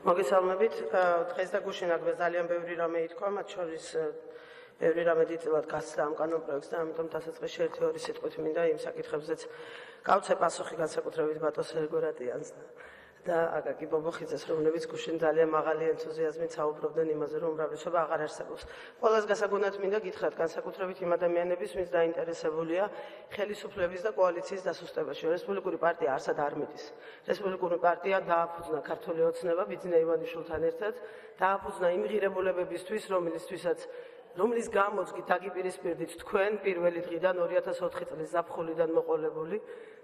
მოგესალმებით. დღეს და გუშინ აქ ძალიან ბევრი რამე ითქვა, მათ შორის ბევრი რამე დიდწილად გასცდა ამ კანონპროექტს და ამიტომ დასაწყისში ერთი-ორი სიტყვით მინდა იმ საკითხებზეც გავცე პასუხი განსაკუთრებით ბატონ სერგორატიანს და აკაკი ბობოხიძეს, რომლებიც გუშინ ძალიან მაღალი ენთუზიაზმით საუბრობდნენ იმაზე, რომ უმრავლესობა აღარ არსებობს. ყველას გასაგონად მინდა გითხრათ განსაკუთრებით იმ ადამიანების, ვინც დაინტერესებულია ხელისუფლების და კოალიციის დასუსტებაში. რესპუბლიკური პარტია არსად არ მიდის. რესპუბლიკური პარტია დააფუძნა ქართული ოცნება ბიძინა ივანიშვილთან ერთად, დააფუძნა იმ ღირებულებებისთვის, რომლის გამოც დაგიპირისპირდით თქვენ პირველი დღიდან 2004 წლის ზაფხულიდან მოყოლებული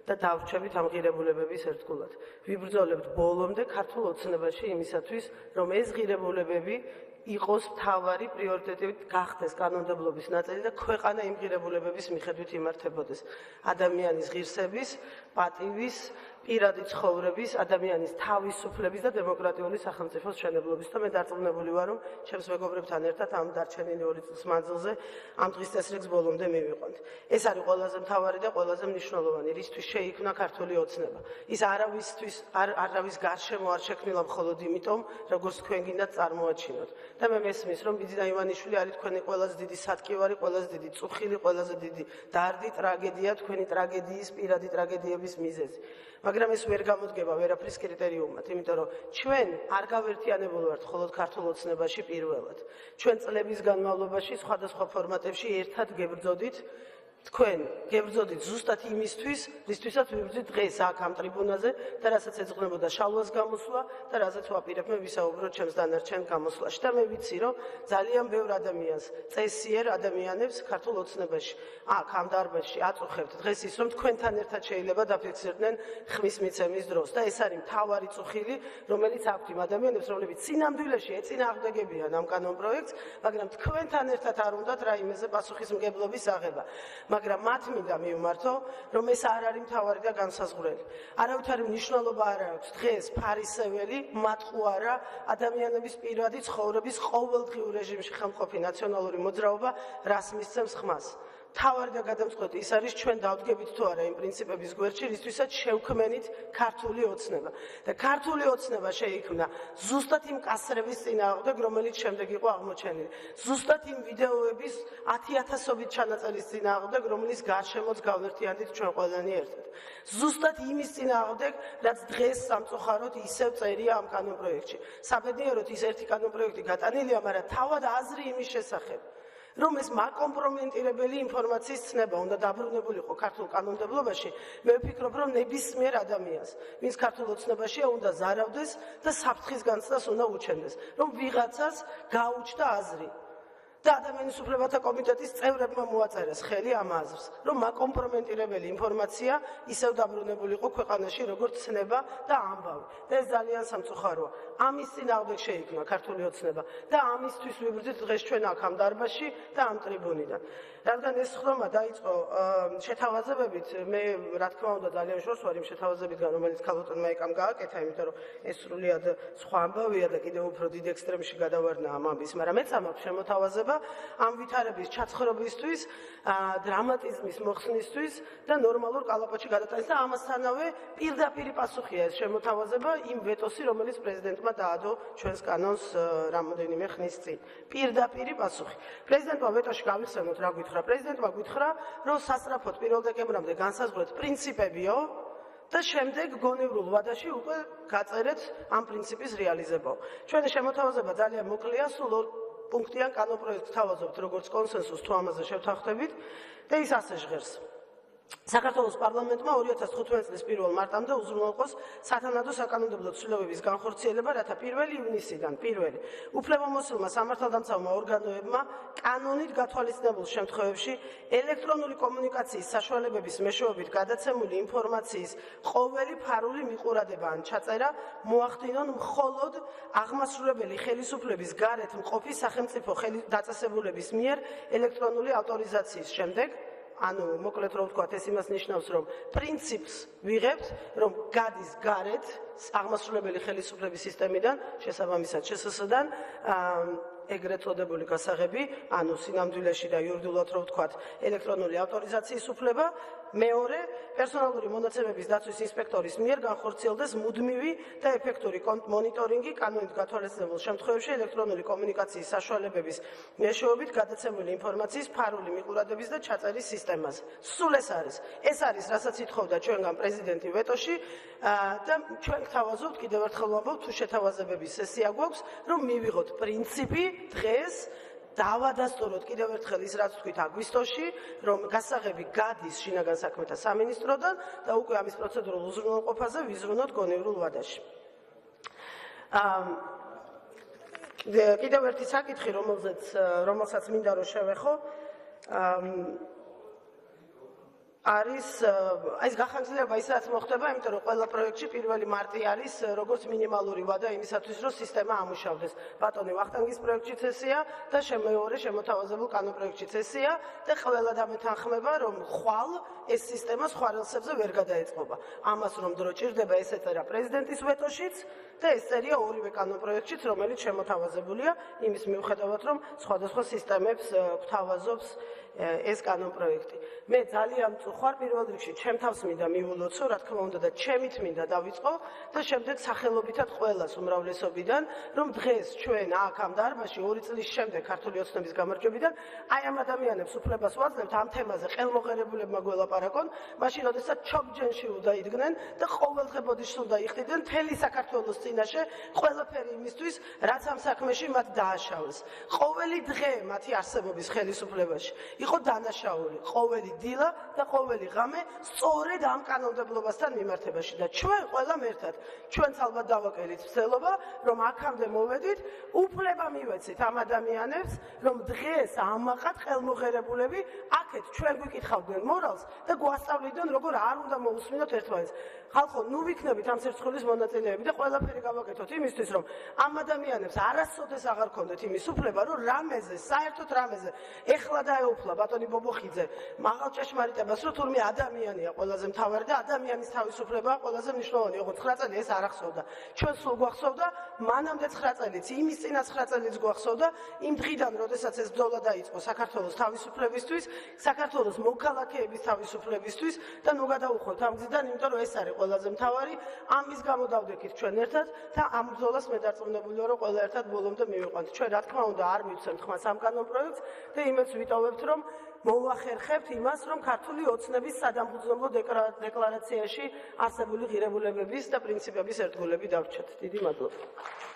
და დავრჩებით ამ ღირებულებების ერთგულად. ვიბრძოლებთ ბოლომდე ქართულ ოცნებაში იმისათვის, რომ ეს ღირებულებები იყოს მთავარი პრიორიტეტი გახდეს კანონმდებლობის ნაწილი და ქვეყანა იმ ღირებულებების მიხედვით იმართებოდეს. ადამიანის ღირსების, პატივის, პირადი ცხოვრების, ადამიანის თავისუფლების და დემოკრატიული სახელმწიფოს მშენებლობის და მე დარწმუნებული ვარ, რომ ჩემს მეგობრებთან ერთად ამ დარჩენილი 2 წლის მანძილზე ამ დღის წესრიგს ბოლომდე მივიყვანთ. ეს არის ყველაზე მთავარი და ყველაზე მნიშვნელოვანი, რისთვის შეიქმნა ქართული ოცნება. ის არავის გარშემო არ შექმნილა მხოლოდ იმიტომ, როგორც თქვენ გინდათ წარმოაჩინოთ. და მე მესმის, რომ ბიძინა ივანიშვილი არის თქვენი ყველაზე დიდი სატკივარი, ყველაზე დიდი წუხილი, ყველაზე დიდი დარდი, ტრაგედია, თქვენი ტრაგედიის, პირადი ტრაგედიების მიზეზი. მაგრამ ეს ვერ გამოდგება ვერაფრის კრიტერიუმად, იმიტომ რომ ჩვენ არ გავერთიანებულ ვართ მხოლოდ ქართულ ოცნებაში პირველად. ჩვენ წლების განმავლობაში სხვადასხვა ფორმატებში ერთად გებრძოდით. თქვენ გებრძოდით ზუსტად იმისთვის, რისთვისაც ვიბრძვით დღეს აქ ამ ტრიბუნაზე და რასაც ეძღვნებოდა შალვას გამოსვლა და რასაც ვაპირებ მე ვისაუბროთ ჩემს დანარჩენ გამოსვლაში. და მე ვიცი, რომ ძალიან ბევრ ადამიანს, წესიერ ადამიანებს ქართულ ოცნებაში, აქ ამ დარბაზში აწუხებთ დღეს ის, რომ თქვენთან ერთად შეიძლება დაფიქსირდნენ ხმის მიცემის დროს. და ეს არის მთავარი წუხილი, რომელიც აქვთ იმ ადამიანებს, რომლებიც სინამდვილეში ეწინააღმდეგებიან ამ კანონპროექტს, მაგრამ თქვენთან ერთად არ უნდათ რაიმეზე პასუხისმგებლობის აღება. მაგრამ მათ მინდა მივმართო, რომ ეს არ არის მთავარი და განსაზღვრელი. არავითარი მნიშვნელობა არ აქვს დღეს ფარისეველი, მათყუარა ადამიანების პირადი ცხოვრების ყოველდღიურ რეჟიმში ხელმყოფი ნაციონალური მოძრაობა რას მისცემს ხმას. მთავარი და გადამწყვეტი ის არის ჩვენ დავდგებით თუ არა იმ პრინციპების გვერდში, რისთვისაც შევქმენით ქართული ოცნება. და ქართული ოცნება შეიქმნა ზუსტად იმ კასრების წინააღმდეგ, რომელიც შემდეგ იყო აღმოჩენილი. ზუსტად იმ ვიდეოების 10,000-ობით ჩანაწერის წინააღმდეგ, რომლის გარშემოც გავერთიანდით ჩვენ ყველანი ერთად. ზუსტად იმის წინააღმდეგ, რაც დღეს სამწუხაროდ ისევ წერია ამ კანონპროექტში. საბედნიეროდ ის ერთი კანონპროექტი გატანილია, მაგრამ თავად აზრი იმის შესახებ, რომ ეს მაკომპრომენტირებელი ინფორმაციის ცნება უნდა დაბრუნებულიყო ქართულ კანონმდებლობაში, მე ვფიქრობ, რომ ნებისმიერ ადამიანს, ვინც ქართულ ოცნებაშია, უნდა ზარავდეს და საფრთხის განცდას უნდა უჩენდეს, რომ ვიღაცას გაუჩნდა აზრი. და ადამიანის უფლებათა კომიტეტის წევრებმა მოაწერეს ხელი ამ აზრს, რომ მაკომპრომენტირებელი ინფორმაცია ისევ დაბრუნებულიყო ქვეყანაში, როგორც ცნება და ამბავი. და ეს ძალიან სამწუხაროა. ამის წინააღმდეგ შეიქმნა ქართული ოცნება და ამისთვის ვიბრძვით დღეს ჩვენ აქ ამ დარბაზში და ამ ტრიბუნიდან. რადგან ეს ხდომა დაიწყო შეთავაზებებით, მე რა თქმა უნდა ძალიან შორს ვარ იმ შეთავაზებიდან, რომელიც ქალბატონმა ეკამ გააკეთა, იმიტომ რომ ეს სრულიად სხვა ამბავია და კიდევ უფრო დიდ ექსტრემში გადავარდნა ამ ამბის, მაგრამ მეც ამაქვს შემოთავაზება ამ ვითარების ჩაცხრობისთვის, დრამატიზმის მოხსნისთვის და ნორმალურ კალაპოტში გადატანის და ამასთანავე პირდაპირი პასუხია ეს შემოთავაზება იმ ვეტოსი, რომელიც პრეზიდენტმა დაადო ჩვენს კანონს რამოდენიმე ხნის წინ. პირდაპირი პასუხი. პრეზიდენტმა ვეტოში გავიხსენოთ რა გითხრა. პრეზიდენტმა გითხრა, რომ სასწრაფოდ 1 დეკემბრამდე განსაზღვრეთ პრინციპებიო და შემდეგ გონივრულ ვადაში უკვე გაწერეთ ამ პრინციპის რეალიზება. ჩვენი შემოთავაზება ძალიან მოკლეა, სულ პუნქტიან კანონპროექტს თავაზობთ, როგორც კონსენსუსს თუ ამაზე შევთანხმდებით და ის ასე ჟღერს. საქართველოს პარლამენტმა 2015 წლის 1 მარტამდე უზრუნველყოს სათანადო საკანონმდებლო ცვლილებების განხორციელება, რათა 1 ივნისიდან უფლებამოსილმა სამართალდამცავმა ორგანოებმა კანონით გათვალისწინებულ შემთხვევებში ელექტრონული კომუნიკაციის საშუალებების მეშვეობით გადაცემული ინფორმაციის ყოველი ფარული მიყურადება ან ჩაწერა მოახდინონ მხოლოდ აღმასრულებელი ხელისუფლების გარეთ მყოფი სახელმწიფო დაწესებულების მიერ ელექტრონული ავტორიზაციის შემდეგ. ანუ მოკლედ რომ ვთქვათ, ეს იმას ნიშნავს, რომ პრინციპს ვიღებთ, რომ გადის გარეთ აღმასრულებელი ხელისუფლების სისტემიდან, შესაბამისად შესს-დან ეგრეთ წოდებული გასაღები, ანუ სინამდვილეში და იურიდიულად რო ვთქვათ, ელექტრონული ავტორიზაციის უფლება. მეორე, პერსონალური მონაცემების დაცვის ინსპექტორის მიერ განხორციელდეს მუდმივი და ეფექტური მონიტორინგი კანონით გათვალისწინებულ შემთხვევებში ელექტრონული კომუნიკაციის საშუალებების მეშვეობით გადაცემული ინფორმაციის ფარული მიყურადების და ჩაწერის სისტემაზე. სულ ეს არის, რასაც ითხოვდა ჩვენგან პრეზიდენტი ვეტოში და ჩვენ გთავაზობთ, კიდევ ერთხელ ვამბობ, თუ შეთავაზებების სესია გვაქვს, რომ მივიღოთ პრინციპი დღეს დავადასტუროთ კიდევ ერთხელ ის, რაც ვთქვით აგვისტოში, რომ გასაღები გადის შინაგან საქმეთა სამინისტროდან და უკვე ამის პროცედურულ უზრუნველყოფაზე ვიზრუნოთ გონივრულ ვადაში. კიდევ ერთი საკითხი, რომელსაც მინდა რომ შევეხო, არის ეს გახანგრძლივება ის რაც მოხდება, იმიტომ რომ ყველა პროექტში 1 მარტი არის როგორც მინიმალური ვადა იმისათვის, რომ სისტემა ამუშავდეს. ბატონი ვახტანგის პროექტშიც ესეა და მეორე შემოთავაზებულ კანონპროექტშიც ესეა და ყველა დამეთანხმება, რომ ხვალ ეს სისტემა სხვა რელსებზე ვერ გადაეწყობა. ამას რომ დრო ჭირდება, ეს ეწერა პრეზიდენტის ვეტოშიც და ეს წერია ორივე კანონპროექტშიც, რომელიც შემოთავაზებულია იმის მიუხედავად, რომ სხვადასხვა სისტემებს გვთავაზობს ეს კანონპროექტი. მე ძალიან მწუხვარ პირველ რიგში ჩემ თავს მინდა მივულოცო, რა თქმა უნდა და ჩემით მინდა დავიწყო და შემდეგ სახელობითად ყველას უმრავლესობიდან, რომ დღეს ჩვენ აქ ამ დარბაზში 2 წლის შემდეგ ქართული ოცნების გამარჯვებიდან აი ამ ადამიანებს უფლებას ვაძლევთ ამ თემაზე ხელმოღერებულებმა გველაპარაკონ, მაშინ როდესაც ჩოგჯენში უნდა იდგნენ და ყოველდღე ბოდიშს უნდა იხდიდნენ მთელი საქართველოს წინაშე ყველაფერი იმისთვის, რაც ამ საქმეში მათ დააშავეს. ყოველი დღე მათი არსებობის ხელისუფლებაში იყო დანაშაული, ყოველი დილა და ყოველი ღამე სწორედ ამ კანონმდებლობასთან მიმართებაში და ჩვენ ყველამ ერთად ჩვენც ალბათ დავაკელით ვცდელობა, რომ აქამდე მოვედით, უფლება მივეცით ამ ადამიანებს, რომ დღეს ამაყად ხელმოღერებულები აქეთ ჩვენ გვიკითხავდნენ მორალს და გვასწავლიდნენ, როგორ არ უნდა მოусმინოთ ერთმანეთს. ხალხო, ნუ ვიქნებით ამ სერცხვილის მონაწილეები და ყველაფერი გავაკეთოთ იმისთვის, რომ ამ ადამიანებს არასოდეს აღარ ქონდეთ იმის უფლება, რომ რამეზე, საერთოდ რამეზე ეხლა დაეუფლა ბატონი ბობოხიძე მაღალ ჭეშმარიტებას, რომ თურმე ადამიანია ყველაზე მთავარი და ადამიანის თავისუფლებაა ყველაზე მნიშვნელოვანი. ოღონდ 9 წელი ეს არ ახსოვდა. ჩვენ სულ გვახსოვდა, მანამდე 9 წელიც, იმის წინა 9 წელიც გვახსოვდა, იმ დღიდან, როდესაც ეს ბრძოლა დაიწყო საქართველოს თავისუფლებისთვის, საქართველოს მოქალაქეების თავისუფლებისთვის და ნუ გადავუხოთ ამ გზიდან, იმიტომ რომ ეს არის ყველაზე მთავარი. ამის გამო დავდექით ჩვენ ერთად და ამ ბრძოლას მე დარწმუნებული ვარ, რომ ყველა ერთად ბოლომდე მივიყვანთ. ჩვენ რა თქმა უნდა არ მივცემთ ხმას ამ კანონპროექტს და იმედს ვიტოვებთ, რომ მოვახერხებთ იმას, რომ ქართული ოცნების სადამფუძნებლო დეკლარაციაში არსებული ღირებულებების და პრინციპების ერთგულები დავრჩათ. დიდი მადლობა.